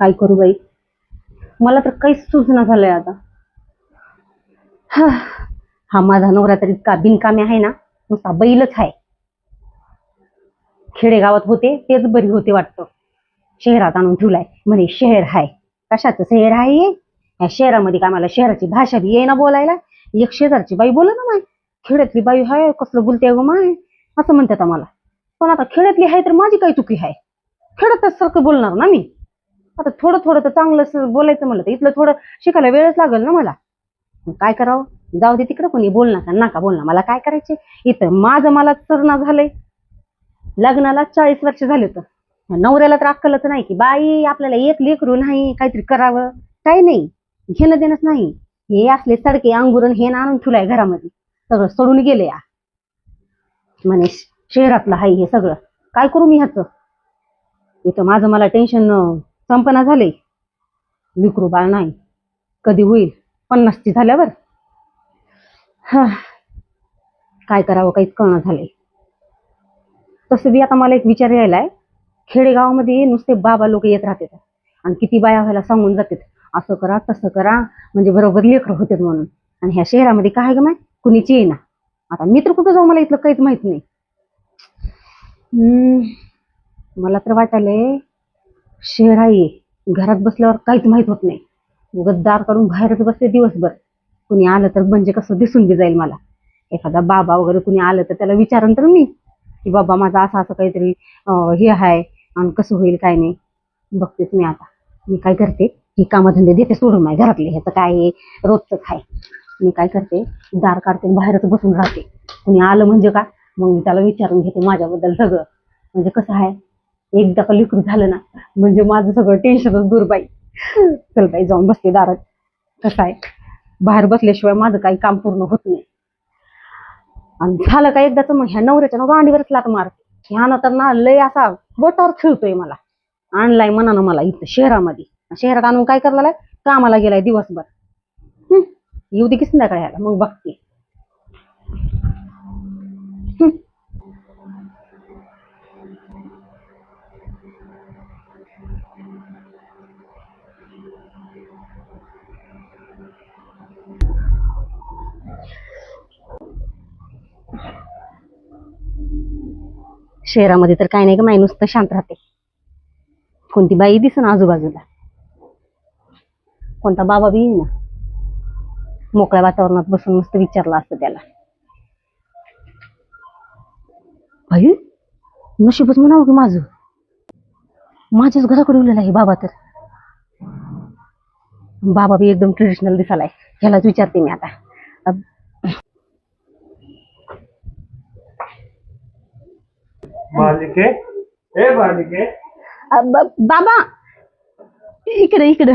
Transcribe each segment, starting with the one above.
काय करू बाई, मला तर काहीच सुचना झालंय आता. हा माझा नवरा तरी इतका बिनकामी आहे ना, नुसता बैलच आहे. खेडेगावात होते तेच बरी होते वाटतं. शहरात आणून ठेवलाय म्हणे शहर हाय. कशाचं शहर आहे हे? या शहरामध्ये काय मला शहराची भाषा बी येईना बोलायला. एक शेजारची बाई बोला ना माय, खेड्यातली बाई हाय कसलं बोलते ग माय, असं म्हणतात आम्हाला. पण आता खेड्यातली आहे तर माझी काही चुकी आहे? खेड्यातच सारखं बोलणार ना मी. आता थोडं थोडं तर चांगलं बोलायचं म्हणलं तर इथलं थोडं शिकायला वेळच लागेल ना मला. काय करावं, जाऊ दे तिकडं, कोणी बोलणार का नका बोलणार, मला काय करायचे. इथं माझं मला चरणा झालंय. लग्नाला 40 वर्ष झाले तर नवऱ्याला तर अक्कलच नाही की बाई आपल्याला एक लेकरू नाही काहीतरी करावं, काही नाही, घेणं देणंच नाही. हे असले सडके अंगुरण हे आणून ठेवलाय घरामध्ये, सगळं सोडून गेले या म्हणे शहरातलं आहे हे सगळं. काय करू मी ह्याचं? इथं माझं मला टेन्शन संपना झाले. लेकरू बाळ नाही, कधी होईल 50ची झाल्यावर. हा, काय करावं काहीच कळना झालंय. तसं बी आता मला एक विचार यायलाय, खेडेगावामध्ये नुसते बाबा लोक येत राहतात आणि किती बाया व्हायला सांगून जातात, असं करा तसं करा म्हणजे बरोबर लेकरं होते म्हणून. आणि ह्या शहरामध्ये काय ग माय, कुणीच येईना. आता मी तर कुठं जाऊ, मला इथलं काहीच माहित नाही. मला तर वाटायलंय शहर आहे, घरात बसल्यावर काहीच माहित होत नाही. उगाच दार काढून बाहेरच बसते दिवसभर. कुणी आलं तर म्हणजे कसं दिसून बी जाईल मला. एखादा बाबा वगैरे कुणी आलं तर त्याला विचारन तर मी की बाबा माझं असं असं काहीतरी हे आहे आणि कसं होईल काय नाही. बघतेच मी आता. मी काय करते, ही कामधंदे देते सोडून नाही घरातले, ह्याचं काय हे रोजच आहे. मी काय करते, दार काढते बाहेरच बसून राहते. कुणी आलं म्हणजे का मग मी त्याला विचारून घेते माझ्याबद्दल सगळं. म्हणजे कसं आहे, एकदा का लिकरू झालं ना म्हणजे माझं सगळं टेन्शनच दूर बाई. चल बाई जाऊन बसते दारात. कसं आहे, बाहेर बसल्याशिवाय माझं काही काम पूर्ण होत नाही. आणि झालं का एकदाच मग ह्या नवऱ्याच्या ना गांडीवरच लात मारते. ह्यानं तर ना लय असा बोटावर खेळतोय मला. आणलाय मनानं मला इथं शहरामध्ये. शहरात आणून काय करलाय, कामाला गेलाय दिवसभर. येऊ दे की संध्याकाळी यायला, मग बघते. शहरामध्ये तर काय नाही का माय, नुसतं शांत राहते. कोणती बाई दिसेना आजूबाजूला, कोणता बाबा बी येईना. मोकळ्या वातावरणात बसून मस्त विचारलं असतं त्याला. बाई नशीबच म्हणावं की माझं, माझ्याच घराकडे उरलेला आहे बाबा. तर बाबा बी एकदम ट्रेडिशनल दिसालाय. ह्यालाच विचारते मी आता. बालिके, ए बालिके. बाबा इकडे इकडे.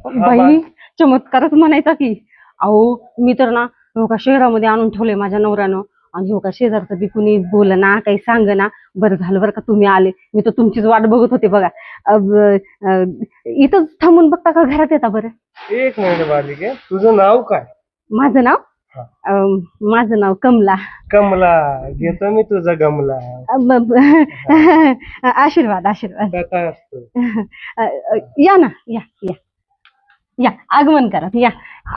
बाई चमत्कारच म्हणायचा की. अहो मी तर ना हो का शहरामध्ये आणून ठेवले माझ्या नवऱ्यानं. आणि हो का शेजारचं बी कुणी बोल ना काही सांग ना. बरं झालं बरं का तुम्ही आले, मी तर तुमचीच वाट बघत होते बघा. इथंच थांबून बघता का घरात येता बरं? एक मिनिट बालिके, तुझं नाव काय? माझं नाव माझं नाव कमला. कमला, घेतो मी तुझा गमला. आशीर्वाद आशीर्वाद. कसा असतो? या ना, या या या, आगमन करा, या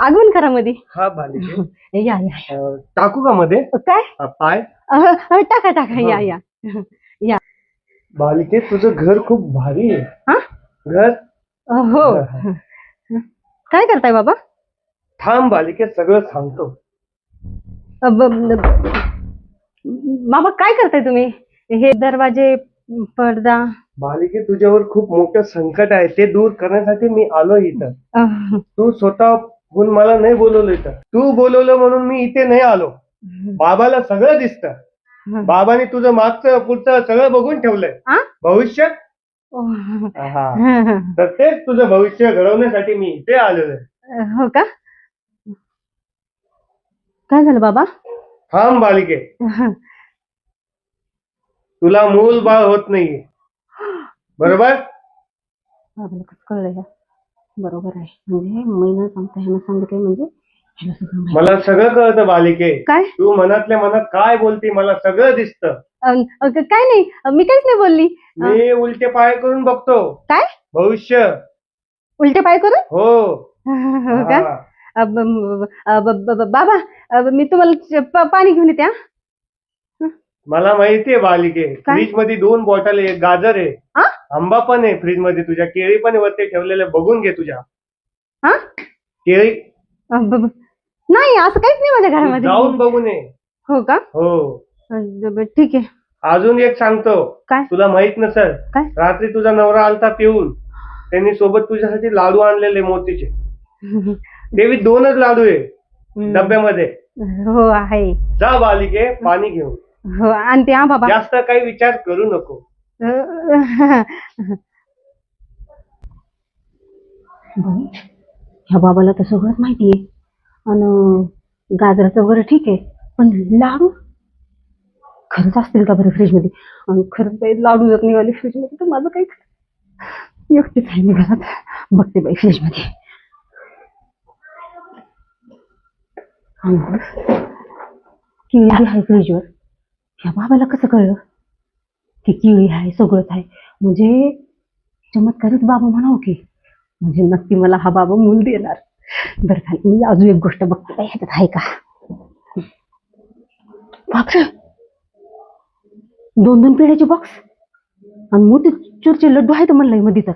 आगमन करा मध्ये. हा बालिके, या या. टाकू का मध्ये काय? पाय? टाका टाका, या या या. बालिके तुझं घर खूप भारी आहे. हा घर हो. काय करताय बाबा? थांब बालिके, सगळं सांगतो. बाबा काय करताय तुम्ही? हे दरवाजे पडदा. बालिके तुझ्यावर खूप मोठं संकट आहे, ते दूर करण्यासाठी मी आलो इथं. तू स्वतःहून मला नाही बोलवलं इथं, तू बोलवलं म्हणून मी इथे नाही आलो. बाबाला सगळं दिसतं. बाबाने तुझं मागचं पुढचं सगळं बघून ठेवलंय. भविष्य तर तेच तुझं भविष्य घडवण्यासाठी मी इथे आलेलो आहे. हो का? काय झालं बाबा? थांब बालिके, तुला मूल बाळ होत नाहीये, बरोबर? बाबाला कसं कळलं? बरोबर आहे. म्हणजे महिना सांगता ह्यानं सांगितलं म्हणजे ह्याला सगळं माहिती. मला सगळं कळतं बालिके. काय तू मनातल्या मनात काय बोलती मला सगळं दिसतं. काय नाही, मी काहीच नाही बोलली. मी उलटे पाय करून बघतो काय भविष्य. उलटे पाय करून? हो. हो का? हा. बाबा, मी तुम्हाला पाणी घेऊन येते. मला माहितीये बालिके, फ्रीज मध्ये 2 बॉटल आहे, गाजर आहे, हा? आंबा पण आहे फ्रीज मध्ये, तुझ्या केळी पण वरती ठेवलेले, बघून घे तुझ्या हा? केळी. नाही, असं काहीच नाही माझ्या घरामध्ये. जाऊन बघून ये. हो का? हो. ठीक आहे. अजून एक सांगतो, काय? तुला माहित नसेल, काय? रात्री तुझा नवरा आलता पिऊन, त्यांनी सोबत तुझ्यासाठी लाडू आणलेले मोतीचे. देवी 2च लाडू आहे डब्यामध्ये. हो आहे. जा बालिके, पाणी घेऊन. हो आणते. हा बाबा. जास्त काही विचार करू नको. ह्या बाबाला तर सगळंच माहितीये. आणि गाजराचं वगैरे ठीक आहे, पण लाडू खरंच असतील का बरं फ्रीज मध्ये? आणि खरंच काही लाडू जर निघाले फ्रीज मध्ये तर माझं काही एकटीच आहे मी घरात. बघते बाई फ्रीज मध्ये. केळी आहे फ्रीजवर. ह्या बाबाला कसं कळलं की केळी आहे, सगळंच आहे? म्हणजे चमत्कारच बाबा म्हणावं की. म्हणजे नक्की मला हा बाबा मूल देणार. बरं झालं, मी अजून एक गोष्ट बघते काय ह्याच्यात आहे का. बापरे, 2 पेढ्याचे बॉक्स आणि मोतीचूरचे लड्डू आहेत म्हणलंय मध्ये. तर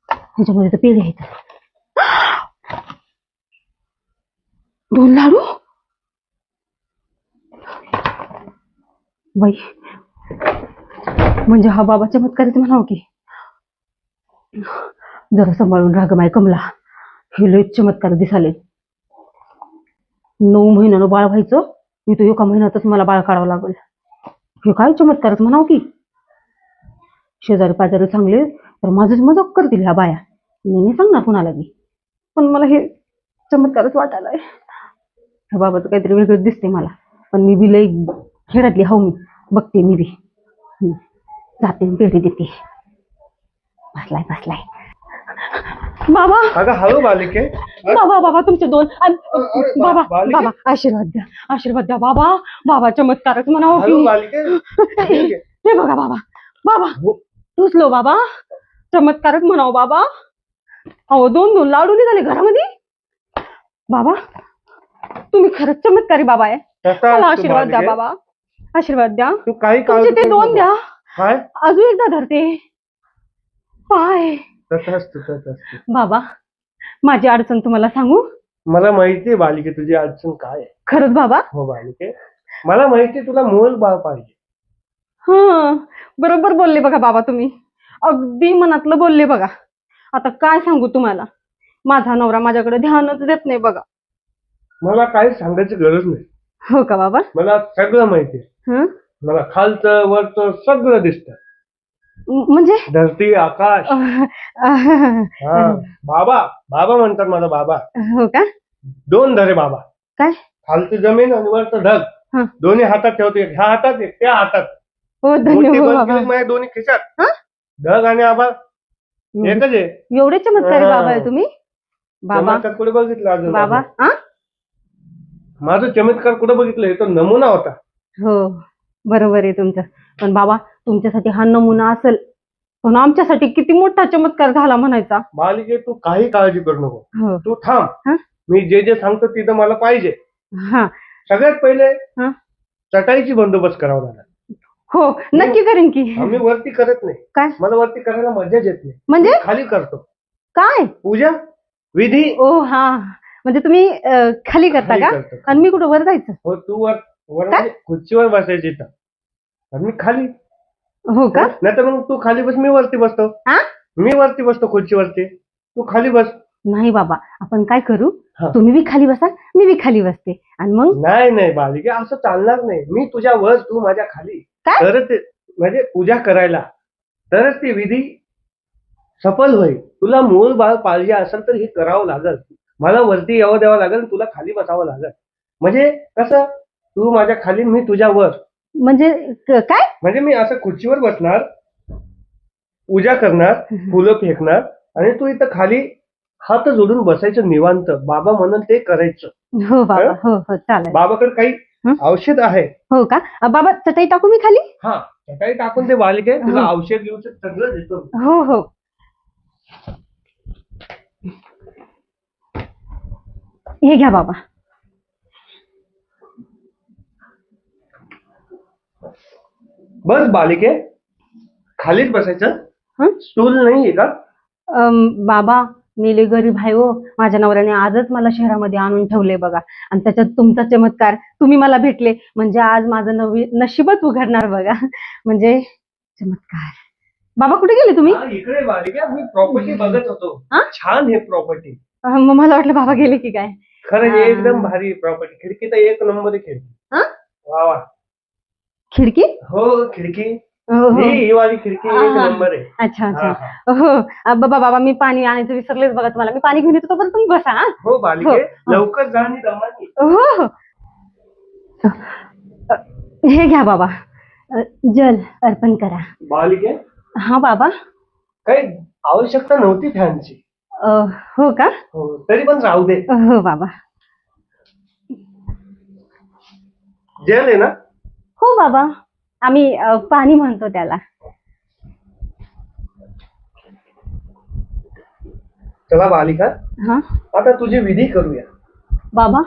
ह्याच्यामध्ये तर पेढे आहेत. 2 लाडू. बाई, म्हणजे हा बाबा चमत्कारित म्हणावं की. जरा सांभाळून राग माय कमला, हे लय चमत्कार दिसाले. 9 महिन्यानं बाळ व्हायचं, मी तो 1 महिन्यातच मला बाळ काढावं लागल. हे काय चमत्कारच म्हणावं की. शेजारी पाजारी चांगले तर माझंच मजाक करतील ह्या बाया. मी नाही सांगणार कुणाला बी, पण मला हे चमत्कारच वाटायलाय. ह्या बाबाचं काहीतरी वेगळंच दिसते मला. पण मी बी लई खेळातली हाव. मी बघते, मी बी जाते पेढी देते. बसलाय बसलाय. बाबा. अगं हळू बालिके. बाबा बाबा तुमचे 2 बाबा बालिके. बाबा आशीर्वाद द्या, आशीर्वाद द्या बाबा. बाबा चमत्कारच म्हणावं हळू की. बालिके. हे बघा बाबा, बाबा तुचलो बाबा, चमत्कारच म्हणावं बाबा. अहो 2 लाडू निघाले घरामध्ये. बाबा तुम्ही खरंच चमत्कारी बाबा आहे. मला आशीर्वाद द्या बाबा, आशीर्वाद द्या. तू काही तुमचे ते 2 द्या. काय? अजून एकदा धरते पाय. बाबा माझी अडचण तुम्हाला सांगू? मला माहितीये बालिके तुझी अडचण काय आहे. खरंच बाबा? हो बालिके, मला माहितीये तुला मूल बाळ पाहिजे. हा, बरोबर बोलले बघा बाबा तुम्ही. अगदी मनातलं बोलले बघा. आता काय सांगू तुम्हाला, माझा नवरा माझ्याकडे ध्यानच देत नाही बघा. मला काही सांगायची गरज नाही. हो का बाबा? मला सगळं माहितीये. मला खालचं वरचं सगळं दिसतं. म्हणजे धरती आकाश. बाबा बाबा म्हणतात मला बाबा. हो का? 2 धरे बाबा. काय? खालची जमीन आणि वरचं ढग. दोन्ही हातात ठेवते, ह्या हातात एक त्या हातात. हो धन्यवाद बाबा. माझ्या दोन्ही खिशात. ढग आणि आभाळ एकच आहे. एवढे चमत्कारी बाबा आहे तुम्ही? बाबा कुठे बघितलं अजून बाबा? माझं चमत्कार कुठे बघितलं? हे तो नमुना होता. हो बरोबर आहे तुमचं. पण बाबा तुमच्यासाठी हा नमुना असेल, पण आमच्यासाठी किती मोठा चमत्कार झाला म्हणायचा. बालिके तू काही काळजी करू नको. तू थांब. मी जे जे सांगतो तिथं मला पाहिजे. सगळ्यात पहिले चटाईची बंदोबस्त करावा लागला. हो नक्की करेन की. आम्ही वरती करत नाही. काय? मला वरती करायला मजाच येत नाही. म्हणजे खाली करतो. काय? पूजा विधी. ओ हा, म्हणजे तुम्ही खाली करता का? आणि मी कुठं वर जायचं? हो तू वर खुर्चीवर बसायची इथं आणि मी खाली. हो का? नाही तर मग तू खाली बस, मी वरती बसतो. मी वरती बसतो खुर्चीवरती, तू खाली बस. नाही बाबा, आपण काय करू, तुम्ही बी खाली बसा, मी बी खाली बसते आणि मग. नाही बालिके, असं चालणार नाही. मी तुझ्या वर, तू माझ्या खाली. तरच म्हणजे पूजा करायला, तरच ती विधी सफल होईल. तुला मूल बाळ पाहिजे असेल तर हे करावं लागेल. मला वरती यावं द्यावं लागेल, तुला खाली बसावं लागेल. म्हणजे कसं, तू माझ्या खाली, मी तुझ्या वर. म्हणजे काय? म्हणजे मी असं खुर्चीवर बसणार, पूजा करणार, फुलं फेकणार आणि तू इथं खाली हात जोडून बसायचं निवांत, बाबा म्हणाल ते करायचं. हो बाबा, हो हो चालेल. बाबाकडे काही हं? औषध आहे. हो का? बाबा चटई टाकू मी खाली? हा, काही टाकून ते बालिके, तुला हो. औषध घेऊन सगळं देतो. हो हो. हे घ्या बाबा. बस बालिके, खालीच बसायचं. हं? स्टूल नाहीये का? बाबा मी लय गरीब आहे हो. माझ्या नवऱ्याने आजच मला शहरामध्ये आणून ठेवले बघा. आणि त्याच्यात तुमचा चमत्कार, तुम्ही मला भेटले म्हणजे आज माझं नशीबच उघडणार बघा. म्हणजे चमत्कार. बाबा कुठे गेले तुम्ही? हा, इकडे बालिके, मी प्रॉपर्टी बघत होतो. हा? छान आहे प्रॉपर्टी. मग मला वाटलं बाबा गेले की काय. खरं एकदम भारी प्रॉपर्टी. खिडकी तर एक नंबर आहे खिडकी. हा? वा वा. खिडकी? हो खिडकी. हो हो. ही वाली खिडकी एक नंबर आहे. अच्छा हा, अच्छा. हो बाबा मी पाणी आणायचं विसरलेच बघा तुम्हाला. मी पाणी घेऊन येतो तोपर्यंत तुम्ही बसा. हा? हो बालिके, हो. लवकर जा आणि दमानी. हो हो. हे घ्या बाबा. जल अर्पण करा. बालिके, हा बाबा. काही आवश्यकता नव्हती फॅनची. हो का? हो, तरी पण राहू दे. हो बाबा. जेल आहे ना? हो बाबा, आम्ही पाणी म्हणतो त्याला. चला बालिका, हा आता तुझी विधी करूया. बाबा,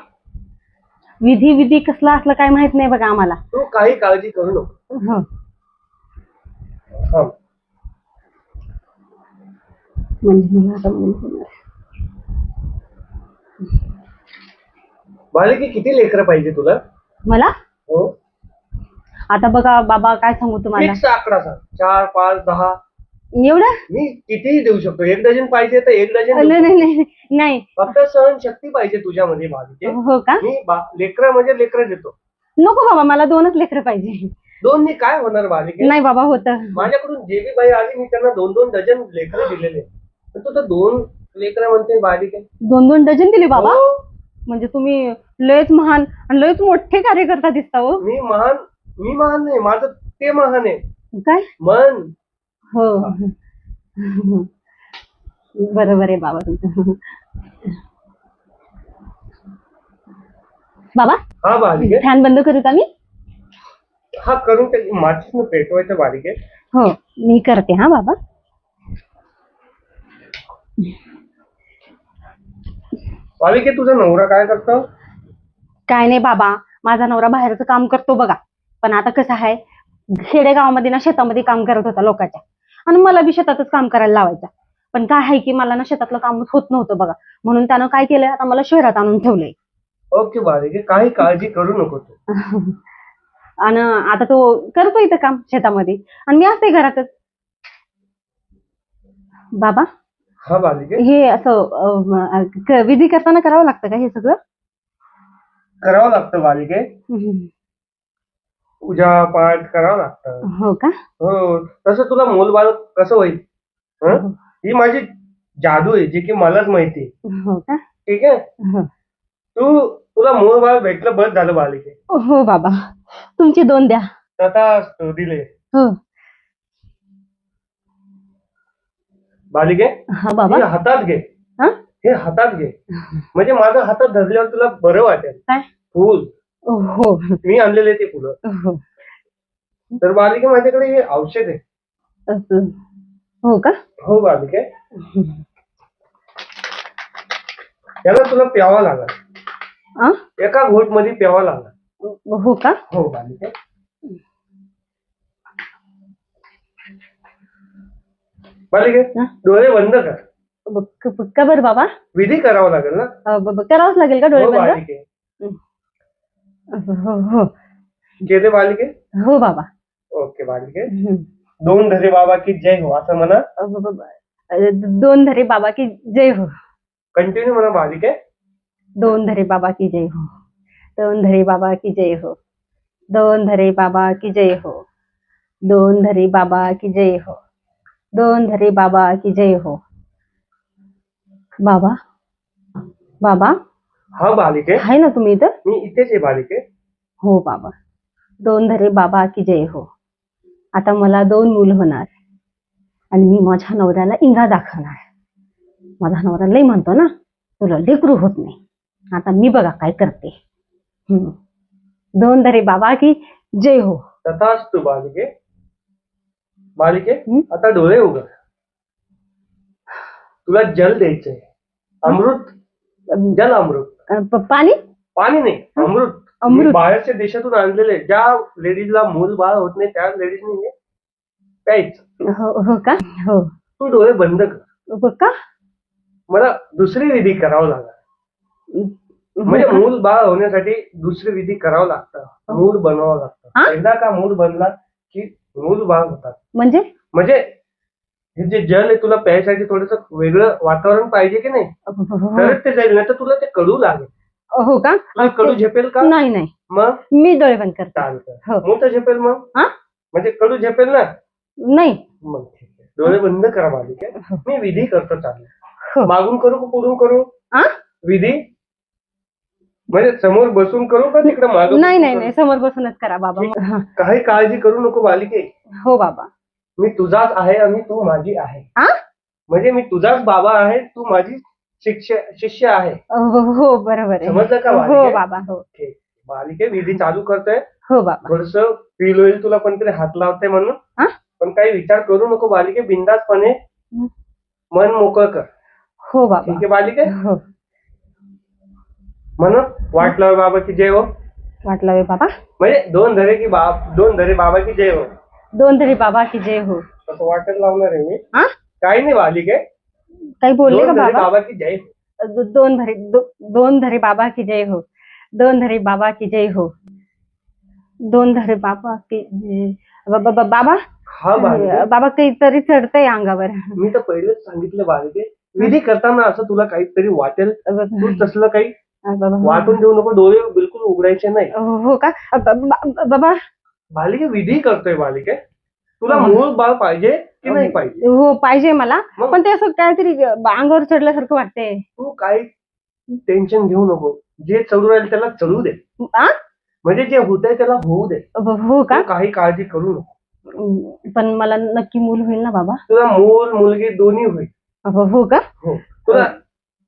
विधी कसला असलं काय माहित नाही बघा आम्हाला. तू काही काळजी करू नको. हो. थांब. म्हणजे मला आता मूल होणार. बालिके, किती लेकरं पाहिजे तुला? मला हो, आता बघा बाबा काय सांगू तुम्हाला. फिक्स आकडा सांग. 4, 5, 10. एवढं? मी कितीही देऊ शकतो. 1 डझन पाहिजे तर 1 डझन देऊ नाही शकतो. नाही नाही. फक्त सहन शक्ती पाहिजे तुझ्यामध्ये बालिके. हो का? मी लेकरं म्हणजे लेकरं देतो. नको बाबा, मला 2च लेकरं पाहिजे. 2नी काय होणार बालिके? नाही बाबा होतं. माझ्याकडून जे बी बाई आली, मी त्यांना 2-2 डझन लेकरं दिलेले. तर तू तर 2 लेकरं म्हणते बालिके. 2-2 डझन दिले बाबा? हो, म्हणजे तुम्ही लयच महान आणि लयच मोठे कार्यकर्ता दिसता हो. मी महान नाही, माझं ते महान आहे. काय? मन. हो. बरोबर आहे बाबा तुमचं. बाबा हा बालिके, फॅन बंद करू का मी? हा करून ते माचीसनं पेटवायचं बालिके. हो मी करते. हा बाबा. बालिके, तुझा नवरा काय करतो? काय नाही बाबा, माझा नवरा बाहेरचं काम करतो बघा. पण आता कसं आहे, खेडेगावामध्ये ना शेतामध्ये काम करत होता लोकांच्या, आणि मला बी शेतातच काम करायला लावायचा. पण काय आहे की मला ना शेतातलं काम होत नव्हतं बघा, म्हणून त्यानं काय केलंय, आता मला शहरात आणून ठेवलंय. ओके बालिके, काही काळजी करू नको तू. आणि आता तो करतो इथं काम शेतामध्ये आणि मी असते घरातच. बाबा हा बालिके, हे असं विधी करताना करावं लागतं का हे सगळं? करावं लागतं बालिके. पूजा पाठ करावं लागतं. हो का? हो, तसं तुला मूलबाळ कसं होईल? हं? ही माझी जादू आहे, जी की मलाच माहिती आहे. हो का? ठीक आहे. हो. तुला मूलबाळ भेटलं, बस झालं बालिके. हो बाबा, तुमचे 2 द्या. तथास्तु, दिले. हो. बालिके, हा बाबा. हे हातात घे. हा? हे हातात घे, म्हणजे माझ्या हातात धरल्यावर तुला बरं वाटेल. काय? फूल. हो मी आणलेले ते फुलं. हो. तर बालिके, माझ्याकडे हे औषध आहे. असं. हो का? हो बालिके, याला तुला प्यावा लागल. आ? एका घोट मध्ये प्यावा लागल. हो का? हो बालिके. बालिके, हा? डोळे बंद कर. का बरं बाबा? विधी करावा लागेल ना. करावंच लागेल का डोळे हो बंद? बालिके. हो हो केले बालिके. हो बाबा. ओके बालिके. 2 धरे बाबा की जय हो असं म्हणा. 2 धरे बाबा की जय हो. कंटिन्यू म्हणा बालिके. 2 धरे बाबा की जय हो. 2 धरे बाबा की जय हो. 2 धरे बाबा की जय हो. 2 धरे बाबा की जय हो. 2 धरे बाबा की जय हो. बाबा बाबा हा बालिके, आहे ना तुम्ही इथं? मी इथेच आहे बालिके. हो बाबा. 2 धरे बाबा की जय हो. आता मला 2 मुलं होणार आणि मी माझ्या नवऱ्याला इंगा दाखवणार. माझा नवरा लई म्हणतो ना तुला लेकरू होत नाही. आता मी बघा काय करते. दोन धरे बाबा की जय हो. तथास्तु बालिके. बालिके हं? आता डोळे उघड. तुला जल द्यायचंय. अमृत. जल अमृत. पाणी. पाणी नाही, अमृत. अमृत. मी बाहेरच्या देशातून आणलेले. ज्या लेडीजला मूल बाळ होत नाही त्या लेडीजने प्यायचं. हो का. हो. तू डोळे बंद कर. का. मला दुसरी विधी करावं लागणार. म्हणजे मूल बाळ होण्यासाठी दुसरी विधी करावं लागतं. मूल बनवावं लागतं. एकदा का मूल बनला की मूल बाळ होतात. म्हणजे हे जे जल आहे तुला प्यायसाठी थोडस वेगळं वातावरण पाहिजे की नाही, तरच ते जाईल. नाही तर तुला ते कडू लागेल. हो का. तुला कडू झेपेल का. नाही नाही मग मी डोळे बंद करते. चालतं. हो. मोठं झेपेल मग. म्हणजे कडू झेपेल ना. नाही. मग ठीक आहे, डोळे बंद करा बालिके. मी विधी करतो. चालेल. हो. मागून करू का पुढून करू विधी. म्हणजे समोर बसून करू का तिकडे मागून. नाही नाही नाही समोर बसूनच करा बाबा. काही काळजी करू नको बालिके. हो बाबा. मी तुझाच आहे आणि तू माझी आहे. म्हणजे मी तुझाच बाबा आहे, तू माझी शिष्य आहे. हो बरोबर आहे. समजलं का हो बालिके. बाबा. हो. बालिके विधी चालू करतोय. हो बाबा. थोडस फील होईल तुला कोणतरी हात लावते म्हणून. पण काही विचार करू नको बालिके. बिनधास्तपणे मन मोकळं कर. हो बाबा. ठीक आहे बालिके. हो. म्हणून वाटलं बाबा की जय हो. वाटलं बाबा. म्हणजे दोन धरे बाबा की जय हो. दोन धरे बाबा की जय हो. असं वाटत लावणार आहे मी. काही नाही बालिके. काही बोलले का दोन धरे बाबा. बाबा की जय हो. दोन धरे बाबा की जय हो. दोन धरे बाबा की जय हो. दोन धरे बाबा की जय. बाबा. हा बालिके. बाबा काहीतरी चढतंय अंगावर. मी तर पहिलेच सांगितलं बालिके, विधी करताना असं तुला काहीतरी वाटेल. तू तसलं काही वाटून देऊ नको. डोळे बिलकुल उघडायचे नाही. हो का बाबा. बालिके विधी करतोय बालिके. तुला मूळ बाळ पाहिजे की नाही पाहिजे. हो पाहिजे मला. पण ते असं काहीतरी अंगावर चढल्यासारखं वाटतंय. तू काही टेन्शन घेऊ नको. जे चढू राहील त्याला चढू दे. म्हणजे जे होतंय त्याला होऊ दे. हो का. काही काळजी करू नको. पण मला नक्की मूल होईल ना बाबा. तुला मूल मुलगी दोन्ही होईल. हो का. हो. तुला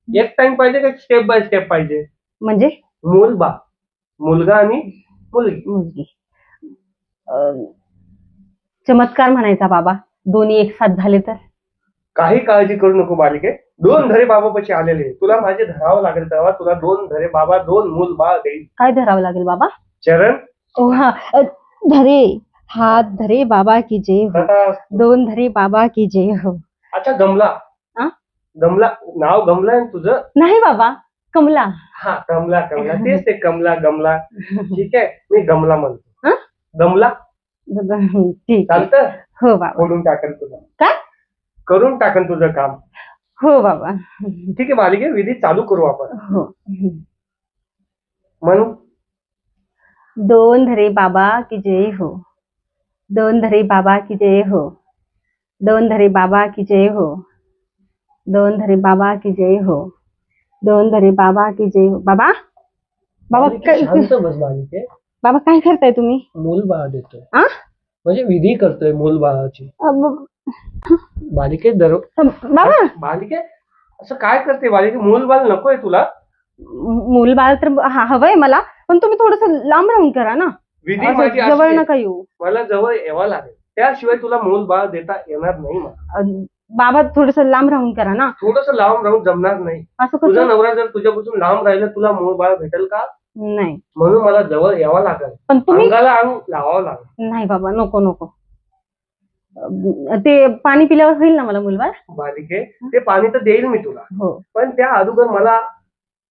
एक टाइम पाहिजे का स्टेप बाय स्टेप पाहिजे. म्हणजे मूल बाळ, मुलगा आणि मुलगी. चमत्कार म्हणायचा बाबा. दोन्ही एक साथ झाले तर. काही काळजी करू नको बालिके. दोन धरे बाबापाशी आलेले. तुला माझे धरावं लागेल तेव्हा तुला दोन धरे बाबा दोन मूल बाळ देईल. काय धरावं लागेल बाबा. चरण. धरे. हात धरे बाबा की जय हो. दोन धरे बाबा की जय हो. अच्छा गमला. गमला नाव गमला आहे तुझं. नाही बाबा कमला. हा कमला तेच ते गमला. ठीक आहे मी गमला म्हणतो. गमला ठीक चालतं. हो बाबा. बोलून टाकेल तुला. काय करून टाकेल तुझं काम. हो बाबा. ठीक आहे बालिके विधी चालू करू आपण. हो. म्हणून दोन धरे बाबा की जय हो. दोन धरे बाबा की जय हो. दोन धरे बाबा की जय हो. दोन धरे बाबा की जय हो. दोन धरे बाबा की जय हो. बाबा. बाबा शांत बस बालिके. बाबा काय करताय तुम्ही. मूल बाळ देतोय. म्हणजे विधी करतोय मूल बाळाची. बालिके बाबा. बालिके असं काय करते बालिके. मूल बाळ नकोय तुला. मूल बाळ तर हवंय मला. पण तुम्ही थोडस लांब राहून करा ना. विधी माझी जवळ नका येऊ. मला जवळ यावं लागेल. त्याशिवाय तुला मूल बाळ देता येणार नाही मला. बाबा थोडस लांब राहून करा ना. थोडस लांब राहून जमणार नाही. असं तुझा कसं. नवरा जर तुझ्यापासून लांब राहिला तुला मूळ बाळ भेटेल का. नाही. म्हणून मला जवळ यावं लागेल. पण तुम्ही. अंगाला अंग लावावं लागेल. नाही बाबा नको. ते पाणी पिल्यावर होईल ना मला मुलबाळ. बालिके ते पाणी तर देईल मी तुला. हो. पण त्या अगोदर मला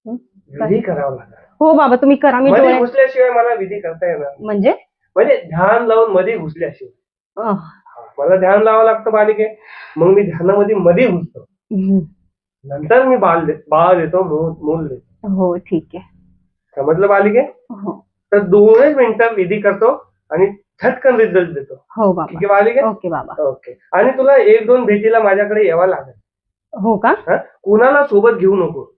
विधी करावं लागेल. हो बाबा तुम्ही करा. मी मध्ये घुसल्याशिवाय मला विधी करता येणार. म्हणजे ध्यान लावून मध्ये घुसल्याशिवाय. मला ध्यान लावावं लागतं बालिके. मग मी ध्यानामध्ये मध्ये घुसतो. नंतर मी बाळ देतो मूल देतो. हो ठीक आहे. समजलं बालिके. हो. तर 2 मिनिटं विधी करतो आणि झटकन रिझल्ट देतो. हो बाबा. ठीक आहे बालिके. ओके बाबा. ओके. आणि तुला 1-2 भेटीला माझ्याकडे यावं लागेल. हो का. कुणाला सोबत घेऊ नको.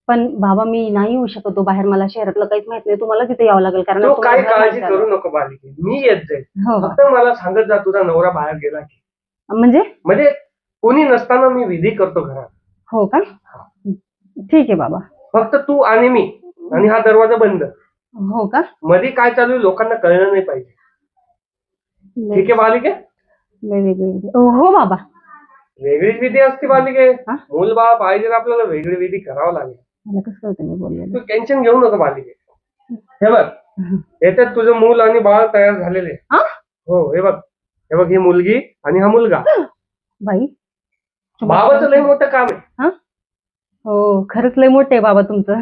पण बाबा मी नाही येऊ शकतो बाहेर. मला शहरातलं काहीच माहित नाही. तुम्हाला तिथे यावं लागेल. कारण तू काही काळजी करू नको बालिके. मी येत जाईल. फक्त मला सांगत जा तुझा नवरा बाहेर गेला की. म्हणजे कोणी नसताना मी विधी करतो घरात. हो का? ठीक आहे बाबा. फक्त तू आणि मी, आणि हा दरवाजा बंद. हो का? मध्ये काय चालू आहे लोकांना कळलं नाही पाहिजे. ठीक आहे बालिके? हो बाबा. वेगळीच विधी असते बालिके. हा? मूल बाळ पाहिजे तर आपल्याला वेगळी विधी करावं लागेल. मला कसं कळतं मी बोललेलं? तू टेन्शन घेऊ नको बालिके. हे बघ, याच्यात तुझं मूल आणि बाळ तयार झालेले. हा? हो, हे बघ ही मुलगी आणि हा मुलगा. बाई, बाबाचं लय मोठं काम आहे. हा? हो, खरंच लय मोठे आहे बाबा तुमचं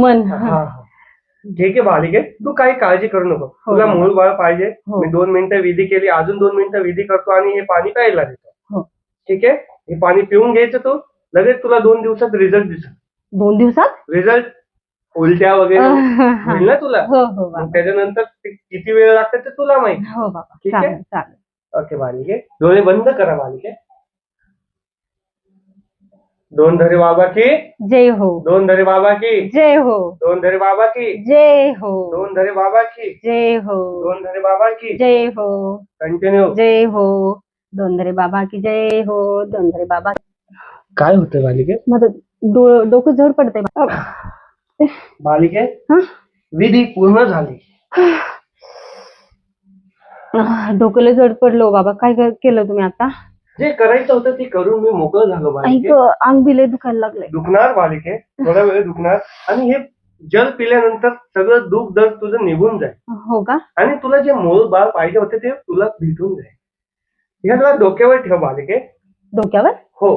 मन. हा. ठीक आहे बालिके, तू काही काळजी करू नको. तुला बाबा. मूल बाळ पाहिजे. हो. मी 2 मिनिटं विधी केली, अजून 2 मिनिटं विधी करतो आणि हे पाणी प्यायला देतो. हो. ठीक आहे? हे पाणी पिऊन घ्यायचं तू. लगेच तुला 2 दिवसात रिझल्ट दिसेल. 2 दिवसात? रिझल्ट उलट्या वगैरे होईल ना तुला. हो हो बाबा. मग त्याच्यानंतर किती वेळ लागते ते तुला माहिती. हो बाबा. ठीक आहे? चालेल चालेल. ओके बालिके, डोळे बंद करा बालिके. दोन धरे बाबा की जय हो. दोन धरे बाबा की जय हो. दोन धरे बाबा की जय हो. दोन धरे बाबा की जय हो. दोन धरे बाबा की जय हो. कंटिन्यू. जय हो. दोंदरे बाबा की जय हो. दोंदरे बाबा. काय होतंय बालिके? माझं डोकं जड पडतंय. बालिके, हा? विधी पूर्ण झाली. डोकं लय जड पडलो बाबा. काय केलं तुम्ही आता? जे करायचं होतं ते करून मी मोकळं झालो ऐक, बालिके. अंग बी लय दुखायला लागलंय. दुखणार बालिके, थोडा वेळ दुखणार, आणि हे जल पिल्यानंतर सगळं दुःख दर्द तुझं निघून जाईल. हो का? आणि तुला जे मूळ बाळ पाहिजे होते ते तुला भेटून जाईल. हे तुला डोक्यावर ठेव बालिके. डोक्यावर? हो.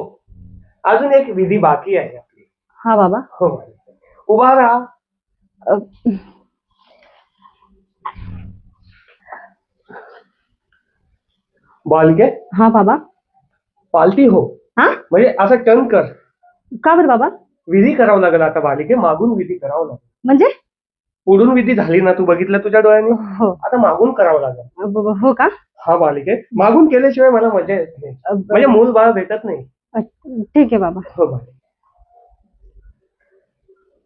अजून एक विधी बाकी आहे आपली. हा बाबा. हो बालिके. उभा राहा. अ, बालिके, हा बाबा. पालती हो. हा? म्हणजे असं टर्न कर. का बरं बाबा? विधी करावं लागेल आता बालिके. मागून विधी करावं लागेल. म्हणजे? पुढून विधी झाली ना, तू बघितलं तुझ्या डोळ्याने. हो. आता मागून करावं लागेल. हो का? हा बालिके, मागून केल्याशिवाय मला मजा येत नाही. म्हणजे मूल बाळ भेटत नाही. ठीक आहे बाबा. हो बालिके.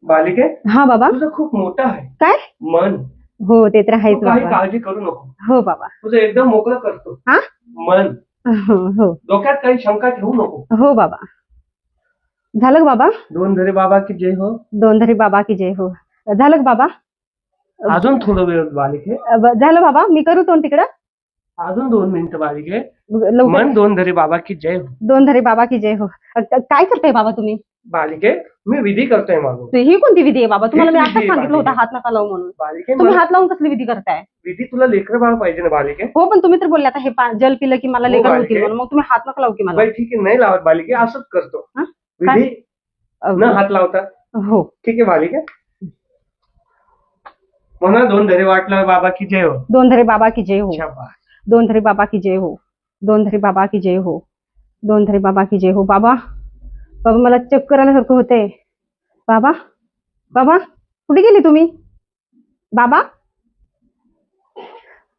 बालिके, हा बाबा. तुझं खूप मोठं आहे काय? मन. हो, ते तर आहेच तू काही बाबा. काळजी करू नको. हो बाबा. तुझं एकदम मोकळं करतो हा? मन. हो हो. डोक्यात काही शंका ठेवू नको. हो बाबा. झालं का बाबा? दोन धरे बाबा की जय हो. दोंदरे बाबा की जय हो. झालं का बाबा? अजून थोडं वेळ बालिके. झालं बाबा. मी करू तोंड तिकडं. अजून 2 मिनिटं बालिके. लवकर. मन दोन धरे बाबा की जय हो. दोंदरे बाबा की जय हो. काय करताय बाबा तुम्ही? बालिके, मी विधी करतोय मागून. ही कोणती विधी आहे बाबा? तुम्हाला मी हीच आता विधी आहे सांगितलं होतं बालिके. हात नका लावू म्हणून. बालिके, तुम्ही मला हात लावून कसली विधी करताय? विधी तुला लेकर बाळ पाहिजे ना बालिके. हो, पण तुम्ही तर बोलले आता हे जल पिलं की मला हो, लेकर बालिके. होतील म्हणून. मग तुम्ही हात नका लावू की मला. बाई ठीक आहे, नाही लावत बालिके, असंच करतो. हा? काय? विधी न हात लावता. हो. ठीक आहे बालिके. म्हणा दोन धरे वाटलं बाबा की जय हो. दोंदरे बाबा की जय हो. शाबास. दोंदरे बाबा की जय हो. दोंदरे बाबा की जय हो. दोंदरे बाबा की जय हो. बाबा, बाबा मला चक्कर आल्यासारखं होतंय. बाबा, बाबा कुठे गेले तुम्ही? बाबा,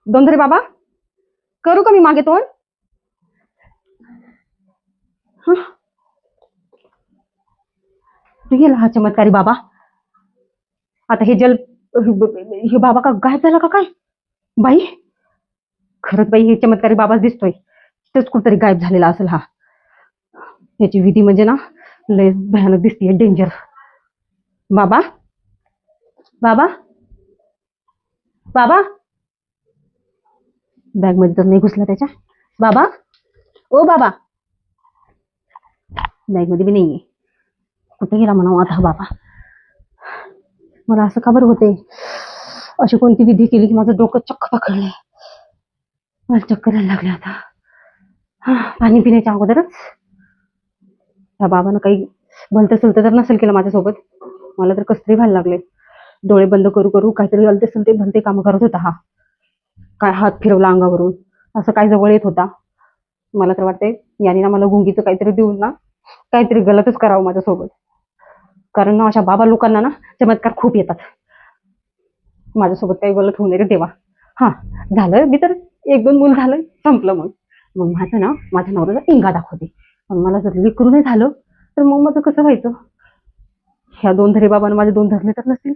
दोंदरे बाबा, करू का मी मागे तोंड? हं? कुठे गेला हा चमत्कारी बाबा? आता हे जल हे बाबा का गायब झाला का काय? बाई, खरंच बाई हे चमत्कारी बाबाच दिसतोय. तिथंच कुठतरी गायब झालेला असेल हा. याची विधी म्हणजे ना लय भयानक दिसतीये, डेंजर. बाबा, बाबा, बाबा, बॅग मध्ये तर नाही घुसला त्याच्या. बाबा, ओ बाबा, बॅग मध्ये बी नाहीये. कुठे गेला म्हणावं आता हा बाबा? मला असं का बरं होते? अशी कोणती विधी केली की माझं डोकं चक्क पकडलंय. मला चक्कर यायला लागले आता. पाणी पिण्याच्या अगोदरच त्या बाबानं काही भलतं सलतं तर नसेल केलं माझ्यासोबत. मला तर कसतरी व्हायला लागले. डोळे बंद करू करू काहीतरी हलते सलते भलते काम करत होता हा. काय हात फिरवला अंगावरून, असं काय जवळ येत होता. मला तर वाटतंय याने ना मला गुंगीचं काहीतरी देऊन ना काहीतरी गलतच करावं माझ्यासोबत. कारण ना अशा बाबा लोकांना ना चमत्कार खूप येतात. माझ्यासोबत काही गलत होऊ नये रे देवा. हा, झालं मी तर 1-2 मूल झालं, संपलं. मग माझं ना माझ्या नवऱ्याचा इंगा दाखवते. पण मला जर लेकरू नाही झालं तर मग माझं कसं व्हायचं? ह्या 2 धरे बाबांना माझे 2 धरले तर नसतील.